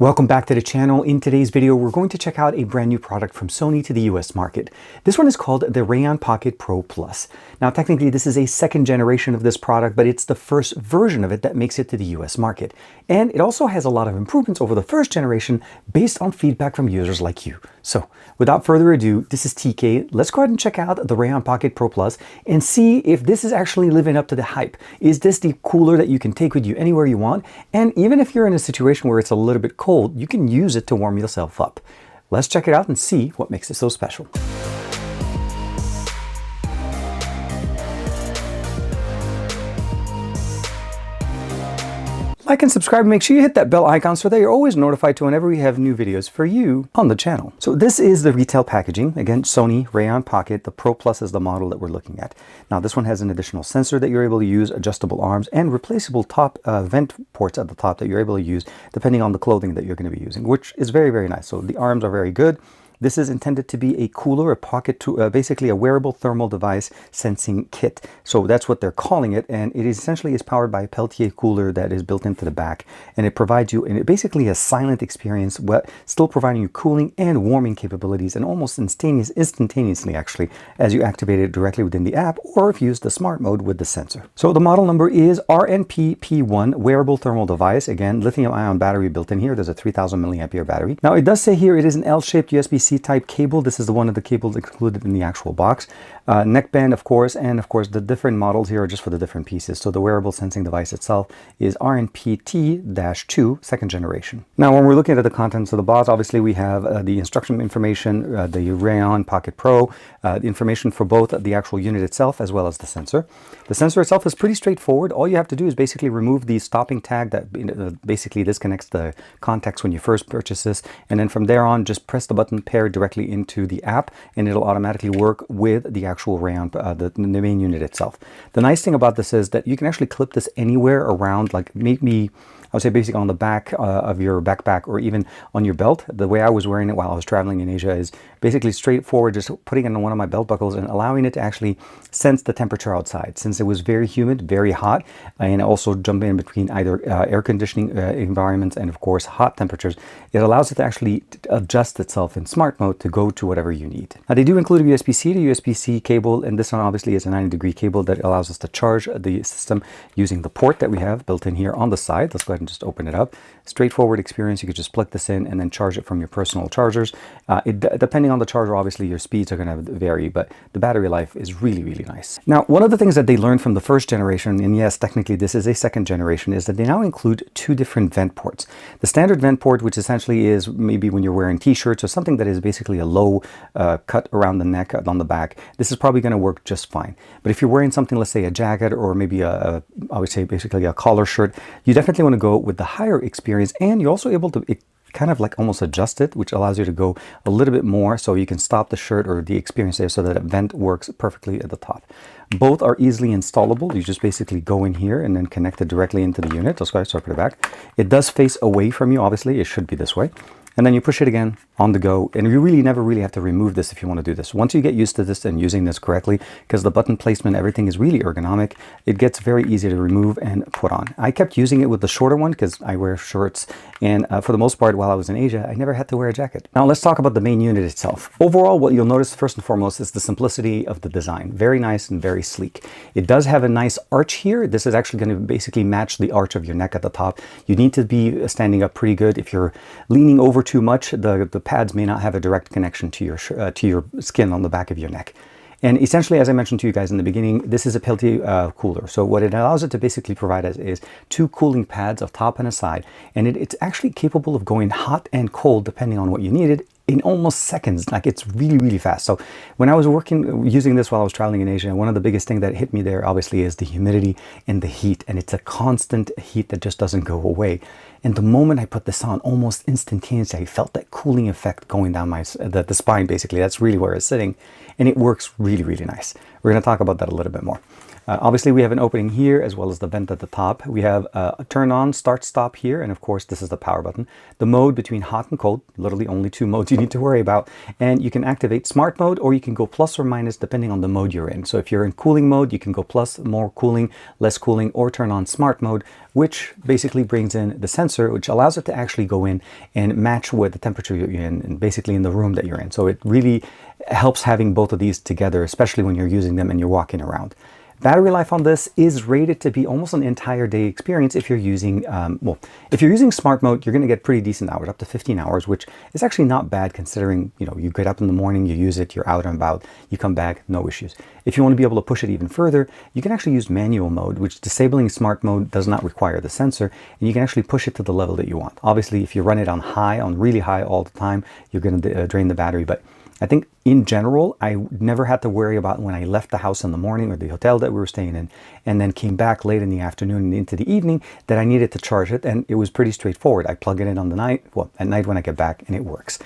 Welcome back to the channel. In today's video, we're going to check out a brand new product from Sony to the US market. This one is called the Reon Pocket Pro Plus. Now, technically, this is a second generation of this product, but it's the first version of it that makes it to the US market. And it also has a lot of improvements over the first generation based on feedback from users like you. So without further ado, this is TK. Let's go ahead and check out the Reon Pocket Pro Plus and see if this is actually living up to the hype. Is this the cooler that you can take with you anywhere you want? And even if you're in a situation where it's a little bit cold, you can use it to warm yourself up. Let's check it out and see what makes it so special. Like and subscribe, and make sure you hit that bell icon so that you're always notified to whenever we have new videos for you on the channel. So this is the retail packaging. Again, Sony Reon Pocket. The Pro Plus is the model that we're looking at. Now this one has an additional sensor that you're able to use, adjustable arms, and replaceable top vent ports at the top that you're able to use depending on the clothing that you're going to be using, which is very, very nice. So the arms are very good. This is intended to be a cooler, a pocket, basically a wearable thermal device sensing kit. So that's what they're calling it. And it essentially is powered by a Peltier cooler that is built into the back. And it provides you basically a silent experience, still providing you cooling and warming capabilities, and almost instantaneously actually, as you activate it directly within the app, or if you use the smart mode with the sensor. So the model number is RNP-P1, wearable thermal device. Again, lithium ion battery built in here. There's a 3000 milliampere battery. Now it does say here it is an L-shaped USB-C type cable. This is the one of the cables included in the actual box. Neckband, of course, and of course the different models here are just for the different pieces. So the wearable sensing device itself is RNPT-2, second generation. Now when we're looking at the contents of the box, obviously we have the instruction information, the Reon Pocket Pro, the information for both the actual unit itself as well as the sensor. The sensor itself is pretty straightforward. All you have to do is basically remove the stopping tag that basically disconnects the contacts when you first purchase this, and then from there on just press the button, pair directly into the app, and it'll automatically work with the actual Reon, the main unit itself. The nice thing about this is that you can actually clip this anywhere around, like maybe I would say basically on the back of your backpack or even on your belt. The way I was wearing it while I was traveling in Asia is basically straightforward, just putting it on one of my belt buckles and allowing it to actually sense the temperature outside. Since it was very humid, very hot, and also jump in between either air conditioning environments and of course hot temperatures, it allows it to actually adjust itself in smart mode to go to whatever you need. Now they do include a USB-C to USB-C cable, and this one obviously is a 90-degree cable that allows us to charge the system using the port that we have built in here on the side. Let's go ahead and just open it up. Straightforward experience. You could just plug this in and then charge it from your personal chargers. Depending on the charger, obviously your speeds are going to vary, but the battery life is really, really nice. Now, one of the things that they learned from the first generation, and yes, technically this is a second generation, is that they now include two different vent ports. The standard vent port, which essentially is maybe when you're wearing t-shirts or something that is basically a low cut around the neck, on the back, this is probably going to work just fine. But if you're wearing something, let's say a jacket or maybe I would say basically a collar shirt, you definitely want to go with the higher experience, and you're also able to kind of like almost adjust it, which allows you to go a little bit more so you can stop the shirt or the experience there so that a vent works perfectly at the top. Both are easily installable. You just basically go in here and then connect it directly into the unit. Let's go ahead and put it back. It does face away from you, obviously. It should be this way. And then you push it again on the go, and you really never have to remove this if you want to do this. Once you get used to this and using this correctly, because the button placement, everything is really ergonomic, it gets very easy to remove and put on. I kept using it with the shorter one because I wear shorts, and for the most part while I was in Asia, I never had to wear a jacket. Now let's talk about the main unit itself. Overall, what you'll notice first and foremost is the simplicity of the design. Very nice and very sleek. It does have a nice arch here. This is actually going to basically match the arch of your neck at the top. You need to be standing up pretty good. If you're leaning over too much, the pads may not have a direct connection to your skin on the back of your neck. And essentially, as I mentioned to you guys in the beginning, this is a Peltier cooler. So what it allows it to basically provide us is two cooling pads, a top and a side. And it's actually capable of going hot and cold depending on what you needed in almost seconds. Like, it's really, really fast. So when I was using this while I was traveling in Asia, one of the biggest things that hit me there obviously is the humidity and the heat. And it's a constant heat that just doesn't go away. And the moment I put this on, almost instantaneously, I felt that cooling effect going down the spine, basically. That's really where it's sitting. And it works really, really nice. We're going to talk about that a little bit more. Obviously, we have an opening here as well as the vent at the top. We have a turn on, start, stop here, and of course, this is the power button. The mode between hot and cold, literally only 2 modes you need to worry about. And you can activate smart mode, or you can go plus or minus depending on the mode you're in. So if you're in cooling mode, you can go plus, more cooling, less cooling, or turn on smart mode, which basically brings in the sensor, which allows it to actually go in and match with the temperature you're in and basically in the room that you're in. So it really helps having both of these together, especially when you're using them and you're walking around. Battery life on this is rated to be almost an entire day experience if you're using, if you're using smart mode, you're going to get pretty decent hours, up to 15 hours, which is actually not bad considering, you know, you get up in the morning, you use it, you're out and about, you come back, no issues. If you want to be able to push it even further, you can actually use manual mode, which disabling smart mode does not require the sensor, and you can actually push it to the level that you want. Obviously, if you run it on high, on really high all the time, you're going to drain the battery, but I think in general, I never had to worry about when I left the house in the morning or the hotel that we were staying in and then came back late in the afternoon and into the evening that I needed to charge it, and it was pretty straightforward. I plug it in on the night, well, at night when I get back, and it works.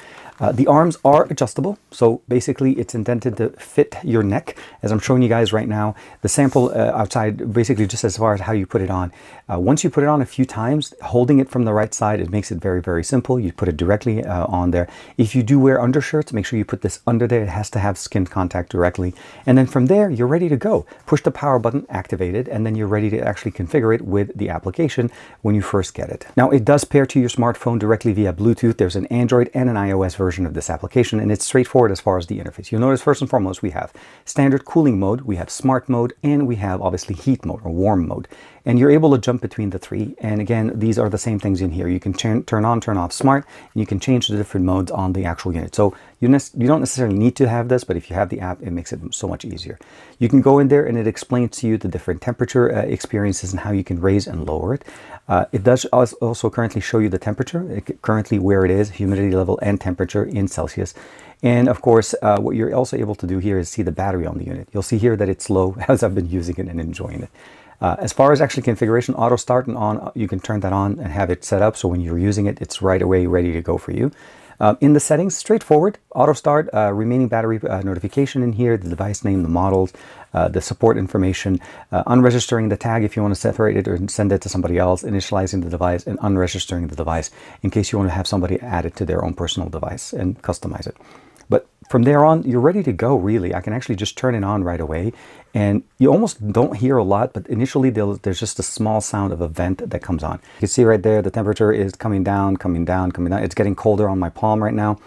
The arms are adjustable, so basically it's intended to fit your neck, as I'm showing you guys right now. The sample outside, basically just as far as how you put it on. Once you put it on a few times, holding it from the right side, it makes it very, very simple. You put it directly on there. If you do wear undershirts, make sure you put this under there. It has to have skin contact directly. And then from there, you're ready to go. Push the power button, activate it, and then you're ready to actually configure it with the application when you first get it. Now, it does pair to your smartphone directly via Bluetooth. There's an Android and an iOS version of this application, and it's straightforward as far as the interface. You'll notice first and foremost we have standard cooling mode, we have smart mode, and we have obviously heat mode or warm mode. And you're able to jump between the 3. And again, these are the same things in here. You can turn on, turn off smart, and you can change the different modes on the actual unit. So you don't necessarily need to have this, but if you have the app, it makes it so much easier. You can go in there and it explains to you the different temperature experiences and how you can raise and lower it. It does also currently show you the temperature, currently where it is, humidity level and temperature in Celsius. And of course, what you're also able to do here is see the battery on the unit. You'll see here that it's low as I've been using it and enjoying it. As far as actually configuration, auto start and on, you can turn that on and have it set up so when you're using it, it's right away ready to go for you. In the settings, straightforward, auto start, remaining battery notification in here, the device name, the models, the support information, unregistering the tag if you want to separate it or send it to somebody else, initializing the device, and unregistering the device in case you want to have somebody add it to their own personal device and customize it. But from there on, you're ready to go, really. I can actually just turn it on right away. And you almost don't hear a lot, but initially there's just a small sound of a vent that comes on. You can see right there, the temperature is coming down, coming down, coming down. It's getting colder on my palm right now.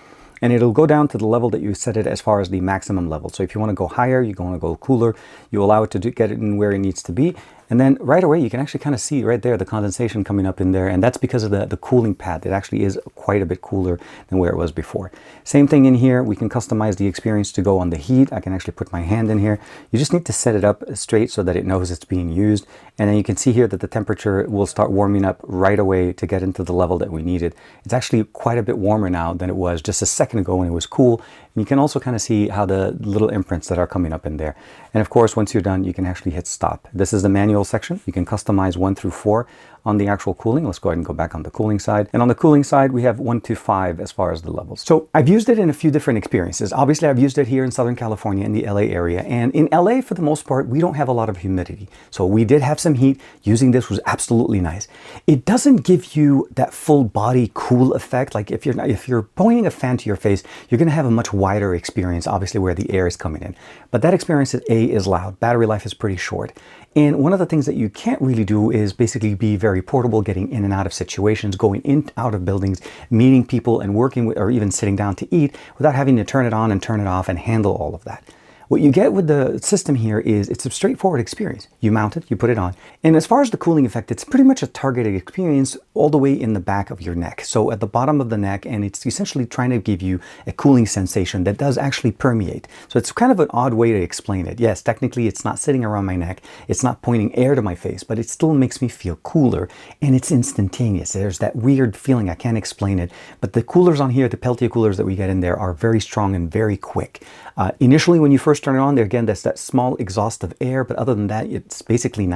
And it'll go down to the level that you set it as far as the maximum level. So if you want to go higher, you want to go cooler, you allow it to get it in where it needs to be. And then right away, you can actually kind of see right there the condensation coming up in there. And that's because of the cooling pad. It actually is quite a bit cooler than where it was before. Same thing in here. We can customize the experience to go on the heat. I can actually put my hand in here. You just need to set it up straight so that it knows it's being used. And then you can see here that the temperature will start warming up right away to get into the level that we needed. It's actually quite a bit warmer now than it was just a second ago when it was cool. And you can also kind of see how the little imprints that are coming up in there. And of course, once you're done, you can actually hit stop. This is the manual section. You can customize 1 through 4 on the actual cooling. Let's go ahead and go back on the cooling side. And on the cooling side, we have 1 to 5 as far as the levels. So I've used it in a few different experiences. Obviously, I've used it here in Southern California in the LA area. And in LA, for the most part, we don't have a lot of humidity. So we did have some heat. Using this was absolutely nice. It doesn't give you that full body cool effect. Like if you're pointing a fan to your face, you're going to have a much wider experience, obviously, where the air is coming in. But that experience is loud. Battery life is pretty short. And one of the things that you can't really do is basically be very portable, getting in and out of situations, going in, out of buildings, meeting people and working with, or even sitting down to eat without having to turn it on and turn it off and handle all of that. What you get with the system here is it's a straightforward experience. You mount it, you put it on. And as far as the cooling effect, it's pretty much a targeted experience all the way in the back of your neck. So at the bottom of the neck, and it's essentially trying to give you a cooling sensation that does actually permeate. So it's kind of an odd way to explain it. Yes, technically it's not sitting around my neck. It's not pointing air to my face, but it still makes me feel cooler, and it's instantaneous. There's that weird feeling, I can't explain it, but the coolers on here, the Peltier coolers that we get in there, are very strong and very quick. Initially, when you first turn it on, there again, there's that small exhaust of air, but other than that, it's basically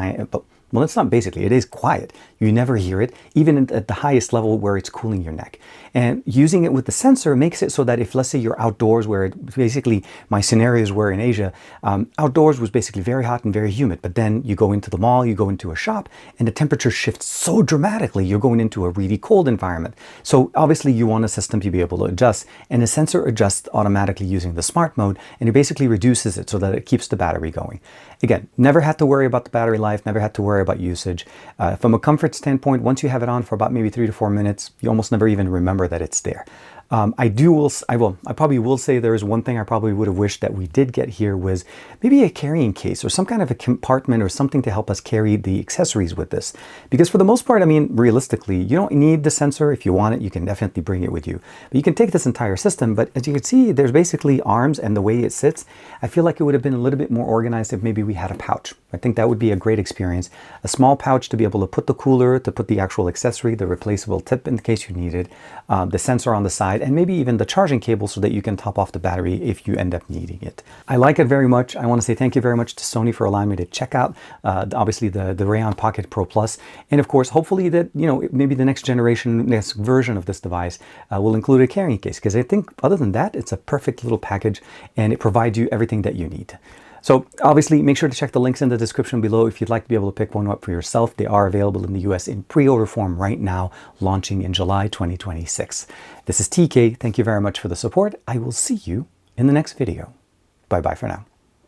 Well, it's not basically, it is quiet. You never hear it, even at the highest level where it's cooling your neck. And using it with the sensor makes it so that if, let's say you're outdoors, where basically my scenarios were in Asia, outdoors was basically very hot and very humid, but then you go into the mall, you go into a shop, and the temperature shifts so dramatically, you're going into a really cold environment. So obviously you want a system to be able to adjust, and the sensor adjusts automatically using the smart mode, and it basically reduces it so that it keeps the battery going. Again, never had to worry about the battery life, never had to worry about usage. From a comfort standpoint, once you have it on for about maybe 3 to 4 minutes, you almost never even remember that it's there. I probably will say there is one thing I probably would have wished that we did get here was maybe a carrying case or some kind of a compartment or something to help us carry the accessories with this. Because for the most part, I mean, realistically, you don't need the sensor. If you want it, you can definitely bring it with you. But you can take this entire system, but as you can see, there's basically arms, and the way it sits, I feel like it would have been a little bit more organized if maybe we had a pouch. I think that would be a great experience. A small pouch to be able to put the cooler, to put the actual accessory, the replaceable tip in case you need it, the sensor on the side, and maybe even the charging cable so that you can top off the battery if you end up needing it. I like it very much. I want to say thank you very much to Sony for allowing me to check out obviously the Reon Pocket Pro Plus, and of course hopefully that, you know, maybe the next generation, next version of this device will include a carrying case, because I think other than that it's a perfect little package and it provides you everything that you need. So obviously make sure to check the links in the description below if you'd like to be able to pick one up for yourself. They are available in the US in pre-order form right now, launching in July 2026. This is TK. Thank you very much for the support. I will see you in the next video. Bye bye for now.